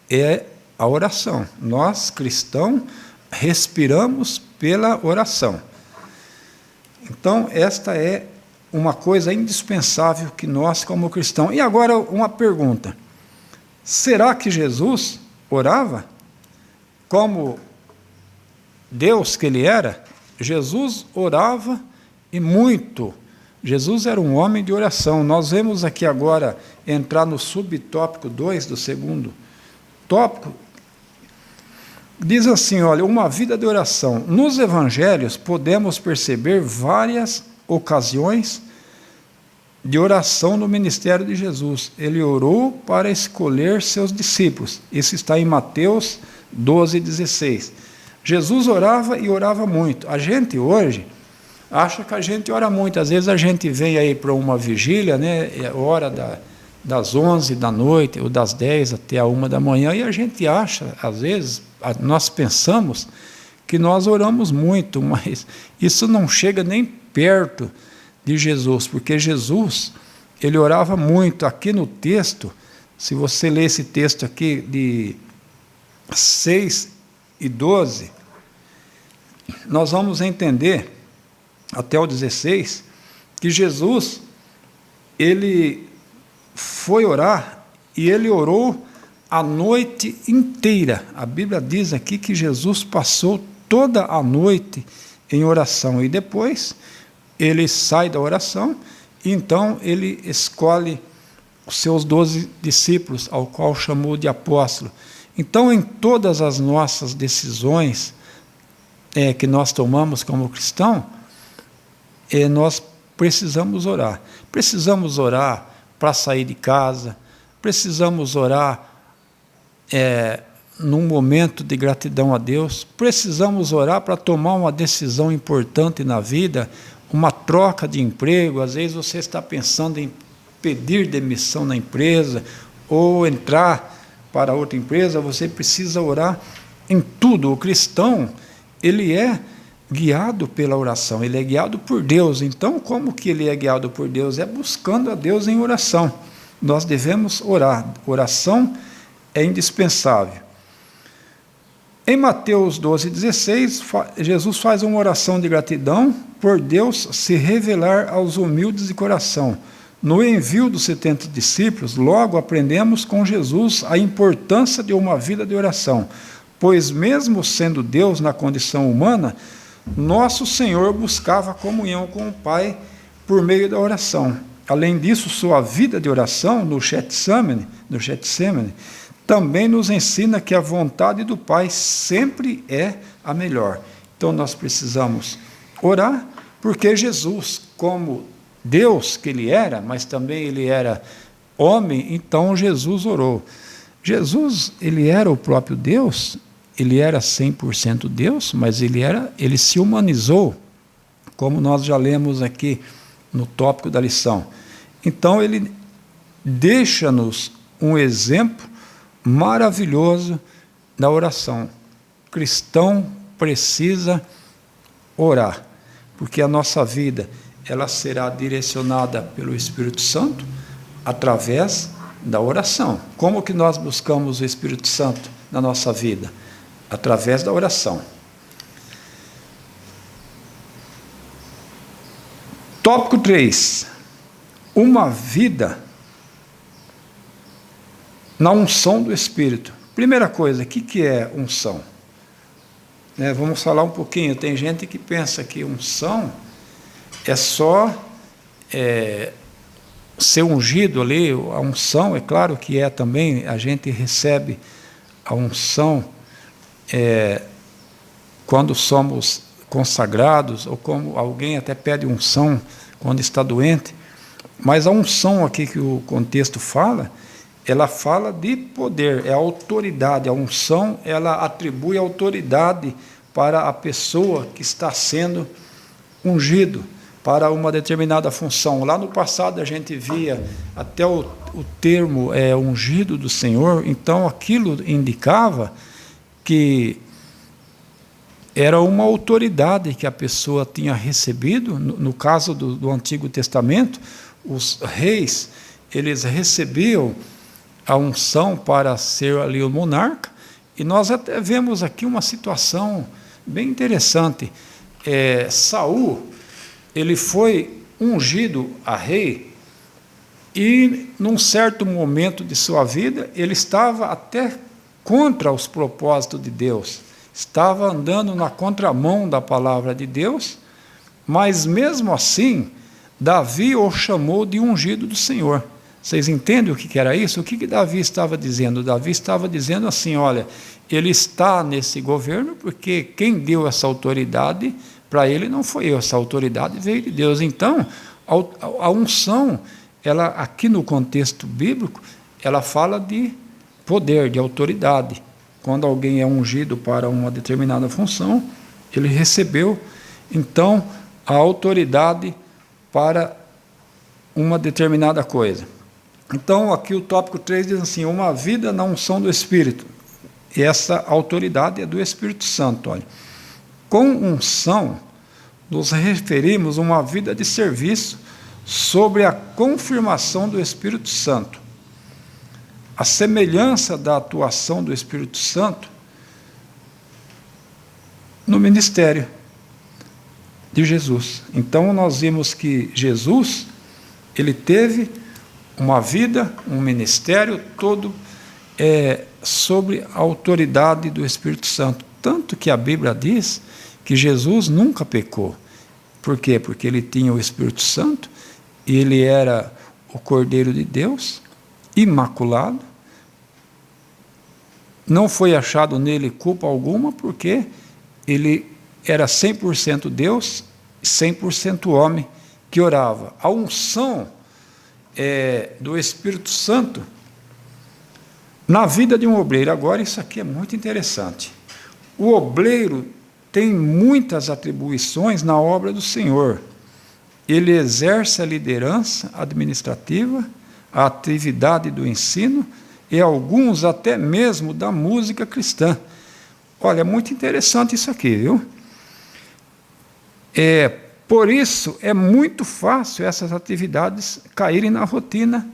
é a oração. Nós, cristãos, respiramos pela oração. Então, esta é uma coisa indispensável que nós, como cristãos... E agora, uma pergunta. Será que Jesus orava como Deus que ele era? Jesus orava e muito. Jesus era um homem de oração. Nós vemos aqui agora entrar no subtópico 2 do segundo tópico. Diz assim, olha, uma vida de oração. Nos evangelhos podemos perceber várias ocasiões de oração no ministério de Jesus. Ele orou para escolher seus discípulos. Isso está em Mateus 12:16. Jesus orava e orava muito. A gente hoje acha que a gente ora muito. Às vezes a gente vem aí para uma vigília, né, hora das 11 da noite, ou das 10 até a 1 da manhã, e a gente acha, às vezes, nós pensamos que nós oramos muito, mas isso não chega nem perto de Jesus, porque Jesus, ele orava muito. Aqui no texto, se você ler esse texto aqui de 6 e 12, nós vamos entender, até o 16, que Jesus, ele foi orar, e ele orou a noite inteira. A Bíblia diz aqui que Jesus passou toda a noite em oração, e depois ele sai da oração, e então ele escolhe os seus 12 discípulos, ao qual chamou de apóstolo. Então, em todas as nossas decisões que nós tomamos como cristão, nós precisamos orar. Precisamos orar para sair de casa, precisamos orar num momento de gratidão a Deus, precisamos orar para tomar uma decisão importante na vida, uma troca de emprego. Às vezes você está pensando em pedir demissão na empresa ou entrar para outra empresa, você precisa orar em tudo. O cristão, ele é guiado pela oração, ele é guiado por Deus. Então, como que ele é guiado por Deus? É buscando a Deus em oração. Nós devemos orar. Oração é indispensável. Em Mateus 12,16, Jesus faz uma oração de gratidão por Deus se revelar aos humildes de coração. No envio dos 70 discípulos, logo aprendemos com Jesus a importância de uma vida de oração, pois mesmo sendo Deus na condição humana, nosso Senhor buscava comunhão com o Pai por meio da oração. Além disso, sua vida de oração no Getsemane, também nos ensina que a vontade do Pai sempre é a melhor. Então nós precisamos orar, porque Jesus, como Deus que ele era, mas também ele era homem, então Jesus orou. Jesus, ele era o próprio Deus, ele era 100% Deus, mas ele se humanizou, como nós já lemos aqui no tópico da lição. Então ele deixa-nos um exemplo maravilhoso da oração. O cristão precisa orar, porque a nossa vida ela será direcionada pelo Espírito Santo através da oração. Como que nós buscamos o Espírito Santo na nossa vida? Através da oração. Tópico 3. Uma vida na unção do Espírito. Primeira coisa, o que é unção? Vamos falar um pouquinho. Tem gente que pensa que unção é só ser ungido ali. A unção, é claro que é também, a gente recebe a unção quando somos consagrados, ou como alguém até pede unção quando está doente. Mas a unção aqui que o contexto fala, ela fala de poder, é autoridade. A unção, ela atribui autoridade para a pessoa que está sendo ungido para uma determinada função. Lá no passado a gente via até o termo ungido do Senhor, então aquilo indicava que era uma autoridade que a pessoa tinha recebido. No caso do Antigo Testamento, os reis, eles recebiam a unção para ser ali o monarca, e nós até vemos aqui uma situação bem interessante. Saul, ele foi ungido a rei, e num certo momento de sua vida, ele estava até contra os propósitos de Deus, estava andando na contramão da palavra de Deus, mas mesmo assim, Davi o chamou de ungido do Senhor. Vocês entendem o que era isso? O que Davi estava dizendo? Davi estava dizendo assim, olha, ele está nesse governo porque quem deu essa autoridade para ele não foi eu, essa autoridade veio de Deus. Então, a unção, ela, aqui no contexto bíblico, ela fala de poder, de autoridade. Quando alguém é ungido para uma determinada função, ele recebeu, então, a autoridade para uma determinada coisa. Então, aqui o tópico 3 diz assim, uma vida na unção do Espírito. E essa autoridade é do Espírito Santo. Olha. Com unção, nos referimos a uma vida de serviço sobre a confirmação do Espírito Santo. A semelhança da atuação do Espírito Santo no ministério de Jesus. Então, nós vimos que Jesus, ele teve uma vida, um ministério todo sobre a autoridade do Espírito Santo. Tanto que a Bíblia diz que Jesus nunca pecou. Por quê? Porque ele tinha o Espírito Santo, e ele era o Cordeiro de Deus, imaculado. Não foi achado nele culpa alguma, porque ele era 100% Deus e 100% homem que orava. A unção do Espírito Santo Na vida de um obreiro, agora isso aqui é muito interessante. O obreiro tem muitas atribuições na obra do Senhor. Ele exerce a liderança administrativa, a atividade do ensino e alguns até mesmo da música cristã. Olha, é muito interessante isso aqui, viu? Por isso, é muito fácil essas atividades caírem na rotina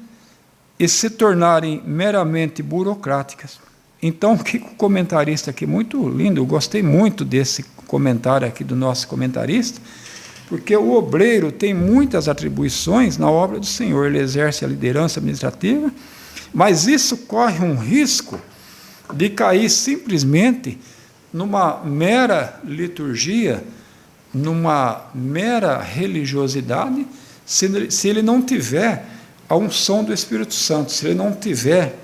e se tornarem meramente burocráticas. Então, o que o comentarista aqui, muito lindo, eu gostei muito desse comentário aqui do nosso comentarista, porque o obreiro tem muitas atribuições na obra do Senhor, ele exerce a liderança administrativa, mas isso corre um risco de cair simplesmente numa mera liturgia, numa mera religiosidade, se ele não tiver a unção do Espírito Santo, se ele não tiver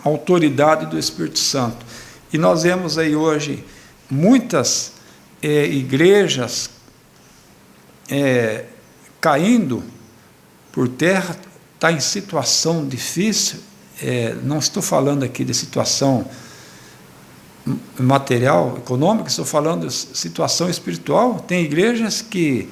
a autoridade do Espírito Santo. E nós vemos aí hoje muitas igrejas caindo por terra, está em situação difícil, não estou falando aqui de situação material, econômica, estou falando de situação espiritual. Tem igrejas que,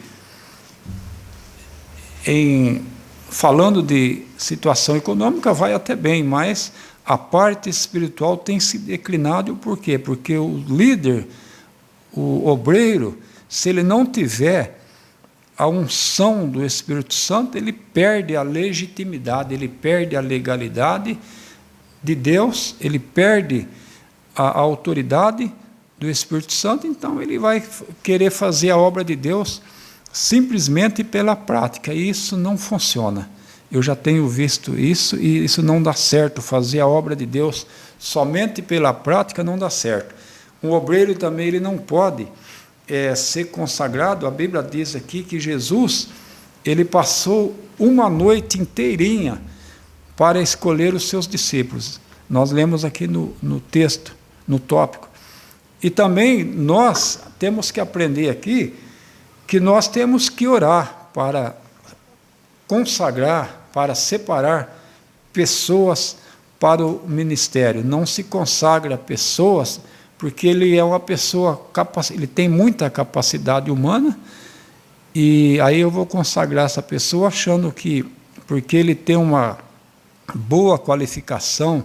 falando de situação econômica, vai até bem, mas a parte espiritual tem se declinado. Por quê? Porque o líder, o obreiro, se ele não tiver a unção do Espírito Santo, ele perde a legitimidade, ele perde a legalidade de Deus, ele perde a autoridade do Espírito Santo, então ele vai querer fazer a obra de Deus simplesmente pela prática, e isso não funciona. Eu já tenho visto isso, e isso não dá certo. Fazer a obra de Deus somente pela prática não dá certo. Um obreiro também ele não pode ser consagrado. A Bíblia diz aqui que Jesus ele passou uma noite inteirinha para escolher os seus discípulos. Nós lemos aqui no texto, no tópico. E também nós temos que aprender aqui que nós temos que orar para consagrar, para separar pessoas para o ministério. Não se consagra pessoas porque ele é uma pessoa ele tem muita capacidade humana, e aí eu vou consagrar essa pessoa achando que porque ele tem uma boa qualificação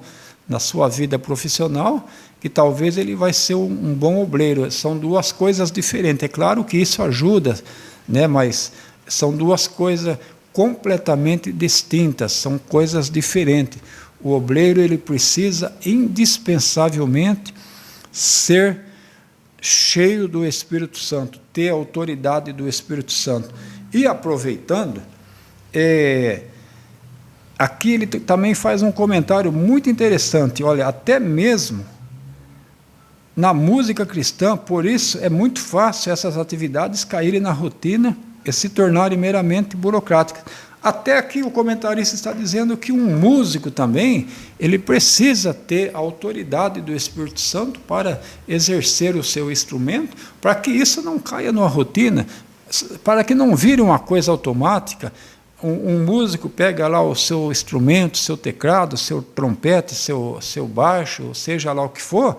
na sua vida profissional, que talvez ele vai ser um bom obreiro. São duas coisas diferentes. É claro que isso ajuda, né, mas são duas coisas completamente distintas, são coisas diferentes. O obreiro ele precisa indispensavelmente ser cheio do Espírito Santo, ter a autoridade do Espírito Santo. E aproveitando, aqui ele também faz um comentário muito interessante. Olha, até mesmo na música cristã, por isso é muito fácil essas atividades caírem na rotina e se tornarem meramente burocráticas. Até aqui o comentarista está dizendo que um músico também, ele precisa ter a autoridade do Espírito Santo para exercer o seu instrumento, para que isso não caia numa rotina, para que não vire uma coisa automática. Um músico pega lá o seu instrumento, seu teclado, seu trompete, seu baixo, seja lá o que for,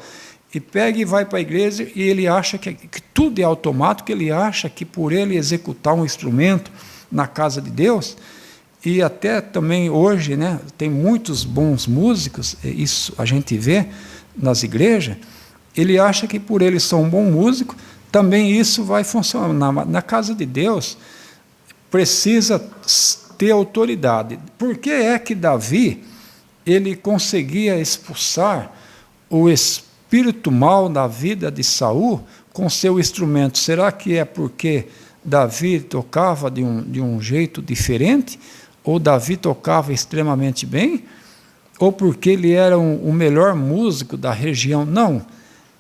e pega e vai para a igreja, e ele acha que tudo é automático, ele acha que por ele executar um instrumento na casa de Deus, e até também hoje, né, tem muitos bons músicos, isso a gente vê nas igrejas, ele acha que por ele ser um bom músico, também isso vai funcionar. Na casa de Deus, precisa ter autoridade. Por que é que Davi ele conseguia expulsar o espírito mal da vida de Saul com seu instrumento? Será que é porque Davi tocava de um jeito diferente? Ou Davi tocava extremamente bem? Ou porque ele era o melhor músico da região? Não,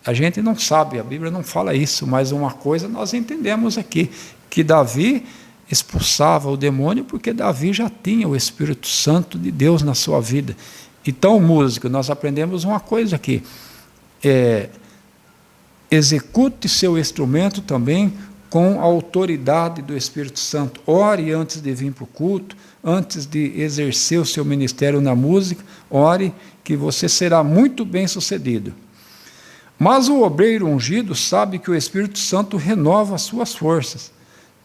a gente não sabe, a Bíblia não fala isso, mas uma coisa nós entendemos aqui, que Davi expulsava o demônio porque Davi já tinha o Espírito Santo de Deus na sua vida. Então, o músico, nós aprendemos uma coisa aqui, execute seu instrumento também com a autoridade do Espírito Santo. Ore antes de vir para o culto, antes de exercer o seu ministério na música, ore que você será muito bem-sucedido. Mas o obreiro ungido sabe que o Espírito Santo renova as suas forças.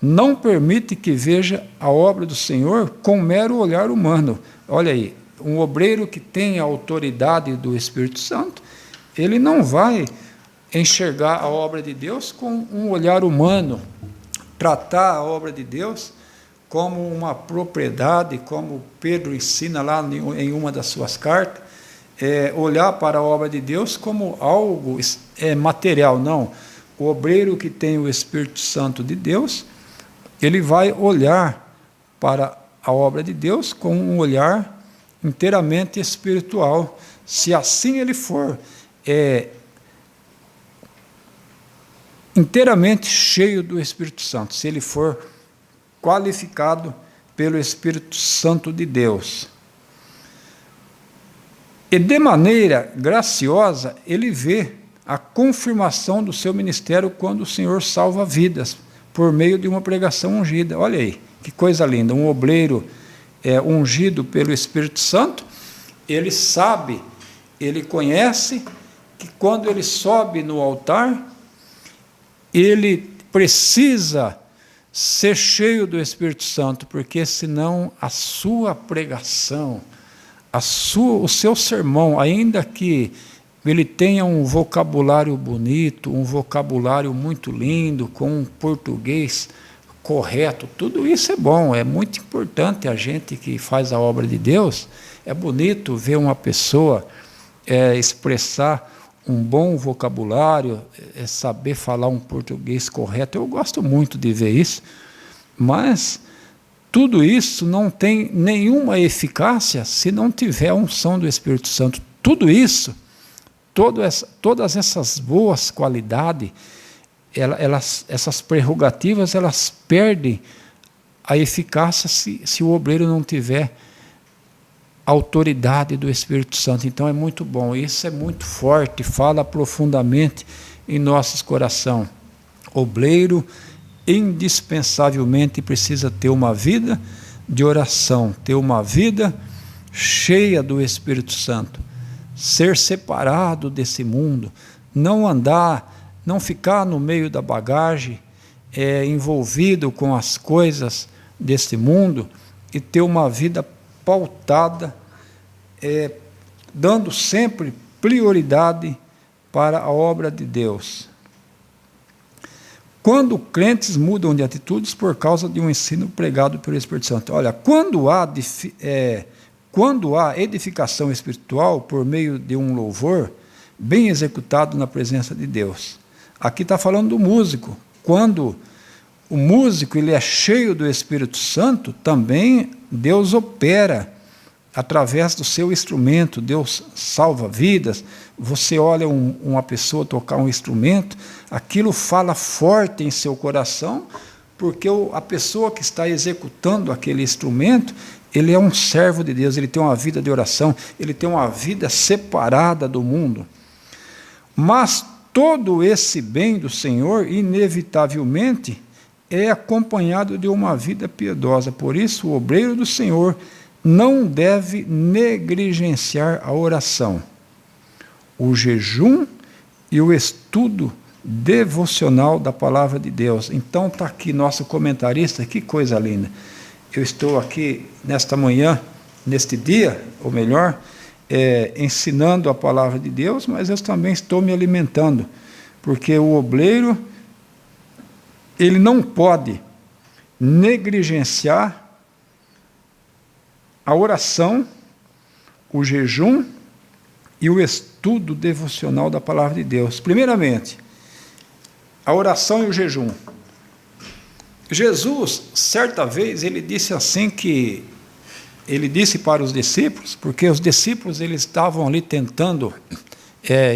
Não permite que veja a obra do Senhor com mero olhar humano. Olha aí, um obreiro que tem a autoridade do Espírito Santo, ele não vai enxergar a obra de Deus com um olhar humano, tratar a obra de Deus como uma propriedade, como Pedro ensina lá em uma das suas cartas, olhar para a obra de Deus como algo material. Não, o obreiro que tem o Espírito Santo de Deus, ele vai olhar para a obra de Deus com um olhar inteiramente espiritual, se assim ele for inteiramente cheio do Espírito Santo, se ele for qualificado pelo Espírito Santo de Deus. E de maneira graciosa, ele vê a confirmação do seu ministério quando o Senhor salva vidas, por meio de uma pregação ungida. Olha aí, que coisa linda. Um obreiro ungido pelo Espírito Santo, ele sabe, ele conhece que quando ele sobe no altar, ele precisa ser cheio do Espírito Santo, porque senão a sua pregação, o seu sermão, ainda que ele tenha um vocabulário bonito, um vocabulário muito lindo, com um português correto, tudo isso é bom, é muito importante. A gente que faz a obra de Deus, é bonito ver uma pessoa expressar um bom vocabulário, saber falar um português correto. Eu gosto muito de ver isso, mas tudo isso não tem nenhuma eficácia se não tiver a unção do Espírito Santo. Tudo isso, todas essas boas qualidades, essas prerrogativas, elas perdem a eficácia se o obreiro não tiver a autoridade do Espírito Santo. Então é muito bom, isso é muito forte, fala profundamente em nossos corações. Obreiro indispensavelmente precisa ter uma vida de oração, ter uma vida cheia do Espírito Santo, ser separado desse mundo, não ficar no meio da bagagem, envolvido com as coisas desse mundo, e ter uma vida pautada, dando sempre prioridade para a obra de Deus. Quando crentes mudam de atitudes por causa de um ensino pregado pelo Espírito Santo. Olha, quando há edificação espiritual por meio de um louvor bem executado na presença de Deus. Aqui está falando do músico. Quando o músico ele é cheio do Espírito Santo, também Deus opera através do seu instrumento. Deus salva vidas. Você olha uma pessoa tocar um instrumento, aquilo fala forte em seu coração, porque a pessoa que está executando aquele instrumento, ele é um servo de Deus, ele tem uma vida de oração, ele tem uma vida separada do mundo. Mas todo esse bem do Senhor, inevitavelmente, é acompanhado de uma vida piedosa. Por isso, o obreiro do Senhor não deve negligenciar a oração, o jejum e o estudo devocional da palavra de Deus. Então está aqui nosso comentarista, que coisa linda. Eu estou aqui nesta manhã, neste dia, ou melhor, ensinando a palavra de Deus, mas eu também estou me alimentando, porque o obreiro, ele não pode negligenciar a oração, o jejum e o estudo devocional da palavra de Deus. Primeiramente, a oração e o jejum. Jesus, certa vez, ele disse assim que ele disse para os discípulos, porque os discípulos eles estavam ali tentando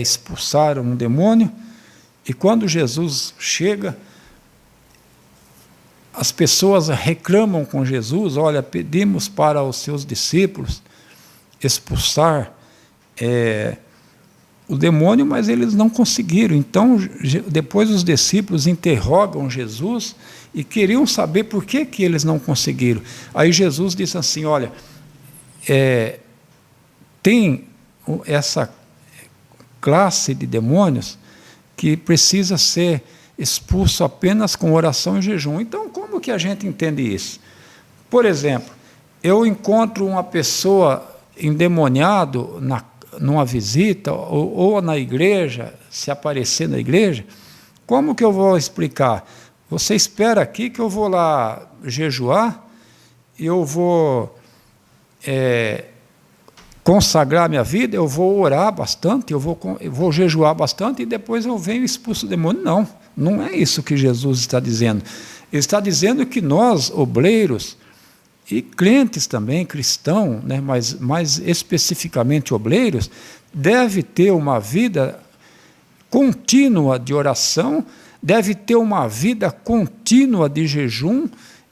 expulsar um demônio, e quando Jesus chega, as pessoas reclamam com Jesus: olha, pedimos para os seus discípulos expulsar o demônio, mas eles não conseguiram. Então, depois os discípulos interrogam Jesus e queriam saber por que eles não conseguiram. Aí Jesus disse assim: olha, tem essa classe de demônios que precisa ser expulso apenas com oração e jejum. Então, como que a gente entende isso? Por exemplo, eu encontro uma pessoa endemoniado numa visita ou na igreja, se aparecer na igreja, como que eu vou explicar? Você espera aqui que eu vou lá jejuar, eu vou consagrar minha vida, eu vou orar bastante, eu vou jejuar bastante e depois eu venho e expulso o demônio. Não, não é isso que Jesus está dizendo. Ele está dizendo que nós, obreiros, e crentes também, cristãos, né, mas mais especificamente obreiros, deve ter uma vida contínua de oração, deve ter uma vida contínua de jejum,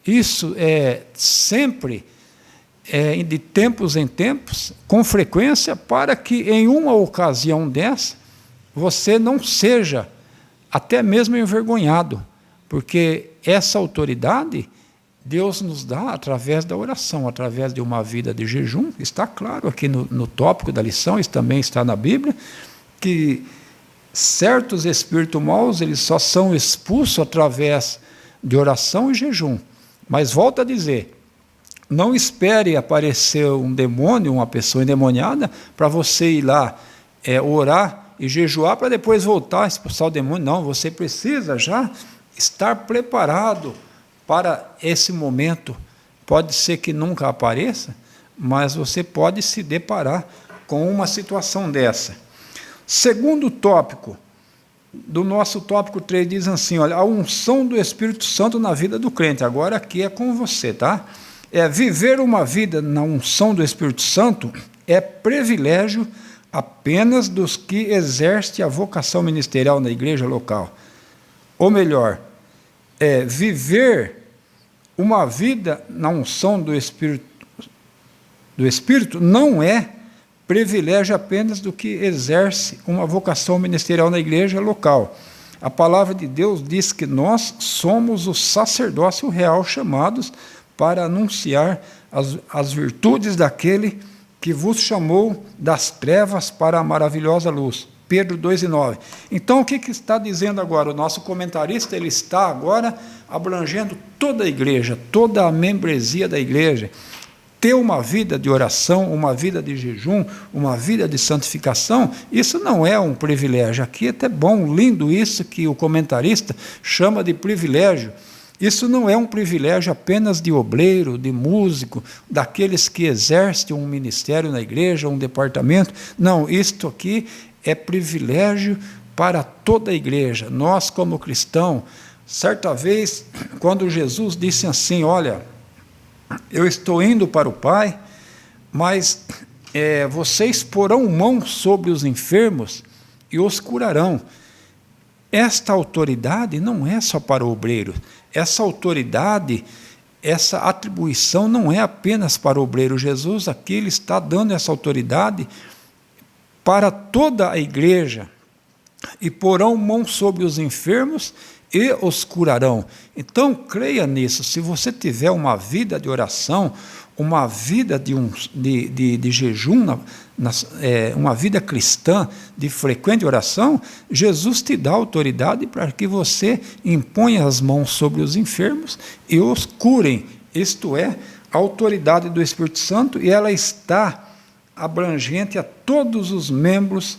isso é sempre, de tempos em tempos, com frequência, para que em uma ocasião dessa, você não seja até mesmo envergonhado, porque essa autoridade Deus nos dá através da oração, através de uma vida de jejum. Está claro aqui no tópico da lição, isso também está na Bíblia, que certos espíritos maus eles só são expulsos através de oração e jejum. Mas volto a dizer, não espere aparecer um demônio, uma pessoa endemoniada, para você ir lá orar e jejuar para depois voltar a expulsar o demônio. Não, você precisa já estar preparado para esse momento. Pode ser que nunca apareça, mas você pode se deparar com uma situação dessa. Segundo tópico, do nosso tópico 3, diz assim, olha, a unção do Espírito Santo na vida do crente. Agora aqui é com você, tá? Viver uma vida na unção do Espírito Santo é privilégio apenas dos que exercem a vocação ministerial na igreja local. Ou melhor, viver uma vida na unção do Espírito não é privilégio apenas do que exerce uma vocação ministerial na igreja local. A palavra de Deus diz que nós somos o sacerdócio real chamados para anunciar as virtudes daquele que vos chamou das trevas para a maravilhosa luz. Pedro 2,9. Então, o que está dizendo agora? O nosso comentarista ele está agora abrangendo toda a igreja, toda a membresia da igreja. Ter uma vida de oração, uma vida de jejum, uma vida de santificação, isso não é um privilégio. Aqui é até bom, lindo isso que o comentarista chama de privilégio. Isso não é um privilégio apenas de obreiro, de músico, daqueles que exercem um ministério na igreja, um departamento. Não, isto aqui é privilégio para toda a igreja. Nós, como cristãos, certa vez, quando Jesus disse assim, olha, eu estou indo para o Pai, mas vocês porão mão sobre os enfermos e os curarão. Esta autoridade não é só para o obreiro. Essa autoridade, essa atribuição não é apenas para o obreiro. Jesus aqui ele está dando essa autoridade para toda a igreja, e porão mão sobre os enfermos e os curarão. Então, creia nisso. Se você tiver uma vida de oração, uma vida de jejum, uma vida cristã de frequente oração, Jesus te dá autoridade para que você imponha as mãos sobre os enfermos e os curem. Isto é, a autoridade do Espírito Santo, e ela está abrangente a todos os membros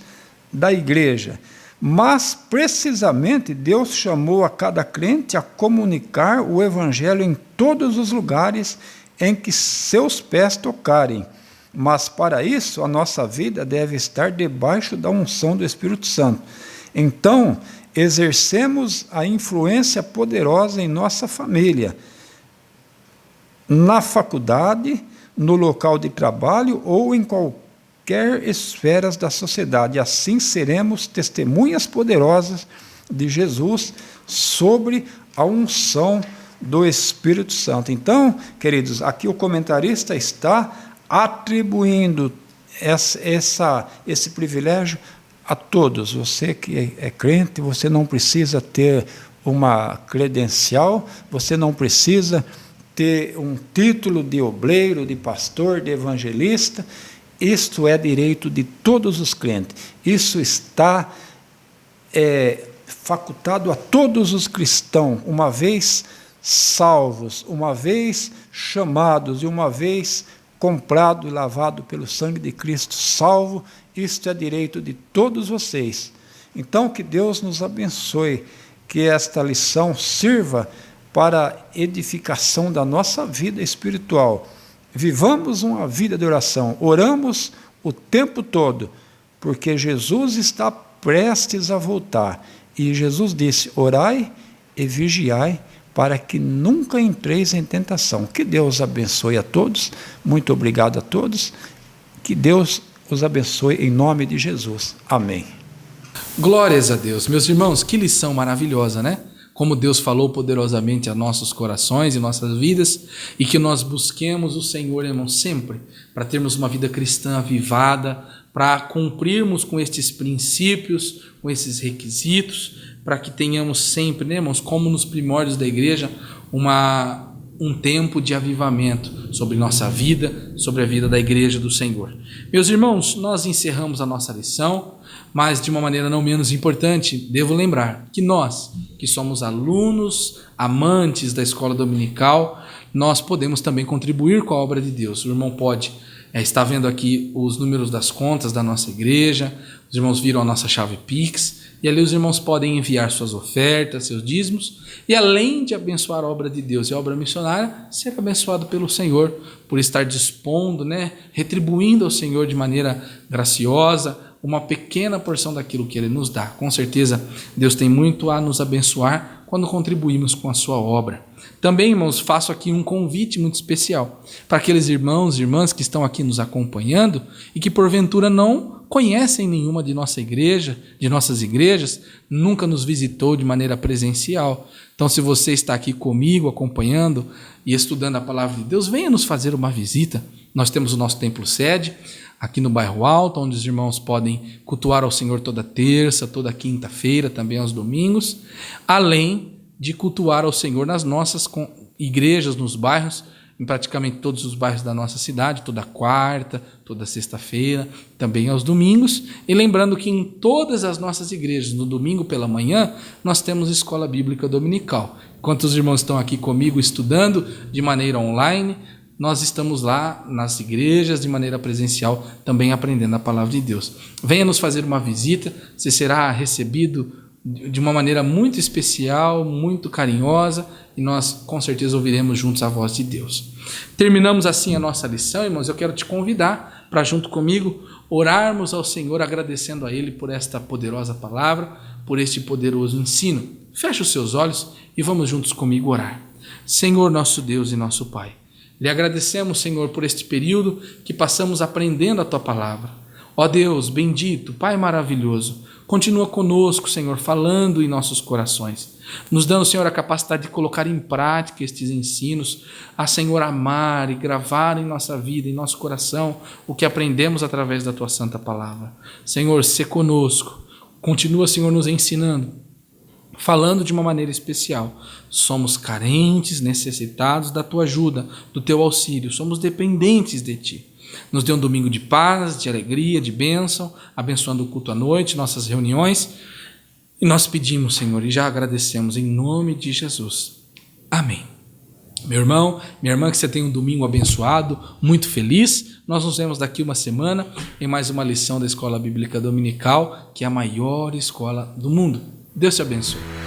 da igreja. Mas, precisamente, Deus chamou a cada crente a comunicar o Evangelho em todos os lugares em que seus pés tocarem. Mas, para isso, a nossa vida deve estar debaixo da unção do Espírito Santo. Então, exercemos a influência poderosa em nossa família, na faculdade, no local de trabalho ou em qualquer esfera da sociedade. Assim seremos testemunhas poderosas de Jesus sobre a unção do Espírito Santo. Então, queridos, aqui o comentarista está atribuindo esse privilégio a todos. Você que é crente, você não precisa ter uma credencial, você não precisa ter um título de obreiro, de pastor, de evangelista. Isto é direito de todos os crentes. Isso está facultado a todos os cristãos, uma vez salvos, uma vez chamados e uma vez comprado e lavado pelo sangue de Cristo, salvo. Isto é direito de todos vocês. Então, que Deus nos abençoe, que esta lição sirva para a edificação da nossa vida espiritual. Vivamos uma vida de oração, oramos o tempo todo, porque Jesus está prestes a voltar. E Jesus disse: orai e vigiai, para que nunca entreis em tentação. Que Deus abençoe a todos, muito obrigado a todos, que Deus os abençoe em nome de Jesus. Amém. Glórias a Deus. Meus irmãos, que lição maravilhosa, né? Como Deus falou poderosamente a nossos corações e nossas vidas, e que nós busquemos o Senhor, irmão, sempre, para termos uma vida cristã avivada, para cumprirmos com estes princípios, com esses requisitos, para que tenhamos sempre, né, irmãos, como nos primórdios da igreja, um tempo de avivamento sobre nossa vida, sobre a vida da igreja do Senhor. Meus irmãos, nós encerramos a nossa lição, mas de uma maneira não menos importante, devo lembrar que nós, que somos alunos, amantes da escola dominical, nós podemos também contribuir com a obra de Deus. O irmão pode estar vendo aqui os números das contas da nossa igreja, os irmãos viram a nossa chave Pix, e ali os irmãos podem enviar suas ofertas, seus dízimos, e além de abençoar a obra de Deus e a obra missionária, ser abençoado pelo Senhor, por estar dispondo, né, retribuindo ao Senhor de maneira graciosa, uma pequena porção daquilo que Ele nos dá. Com certeza, Deus tem muito a nos abençoar quando contribuímos com a sua obra. Também, irmãos, faço aqui um convite muito especial para aqueles irmãos e irmãs que estão aqui nos acompanhando e que porventura não conhecem nenhuma de nossa igreja, de nossas igrejas, nunca nos visitou de maneira presencial. Então, se você está aqui comigo acompanhando e estudando a palavra de Deus, venha nos fazer uma visita. Nós temos o nosso templo sede aqui no Bairro Alto, onde os irmãos podem cultuar ao Senhor toda terça, toda quinta-feira, também aos domingos, além de cultuar ao Senhor nas nossas igrejas, nos bairros, em praticamente todos os bairros da nossa cidade, toda quarta, toda sexta-feira, também aos domingos. E lembrando que em todas as nossas igrejas, no domingo pela manhã, nós temos escola bíblica dominical. Enquanto os irmãos estão aqui comigo estudando de maneira online, nós estamos lá nas igrejas de maneira presencial, também aprendendo a palavra de Deus. Venha nos fazer uma visita, você será recebido de uma maneira muito especial, muito carinhosa, e nós com certeza ouviremos juntos a voz de Deus. Terminamos assim a nossa lição, irmãos. Eu quero te convidar para junto comigo orarmos ao Senhor, agradecendo a Ele por esta poderosa palavra, por este poderoso ensino. Feche os seus olhos e vamos juntos comigo orar. Senhor, nosso Deus e nosso Pai, lhe agradecemos, Senhor, por este período que passamos aprendendo a Tua palavra. Ó Deus, bendito, Pai maravilhoso, continua conosco, Senhor, falando em nossos corações, nos dando, Senhor, a capacidade de colocar em prática estes ensinos, a, Senhor, amar e gravar em nossa vida, em nosso coração, o que aprendemos através da Tua santa palavra. Senhor, se conosco, continua, Senhor, nos ensinando, falando de uma maneira especial. Somos carentes, necessitados da Tua ajuda, do Teu auxílio, somos dependentes de Ti. Nos dê um domingo de paz, de alegria, de bênção, abençoando o culto à noite, nossas reuniões. E nós pedimos, Senhor, e já agradecemos em nome de Jesus. Amém. Meu irmão, minha irmã, que você tenha um domingo abençoado, muito feliz. Nós nos vemos daqui uma semana em mais uma lição da Escola Bíblica Dominical, que é a maior escola do mundo. Deus te abençoe.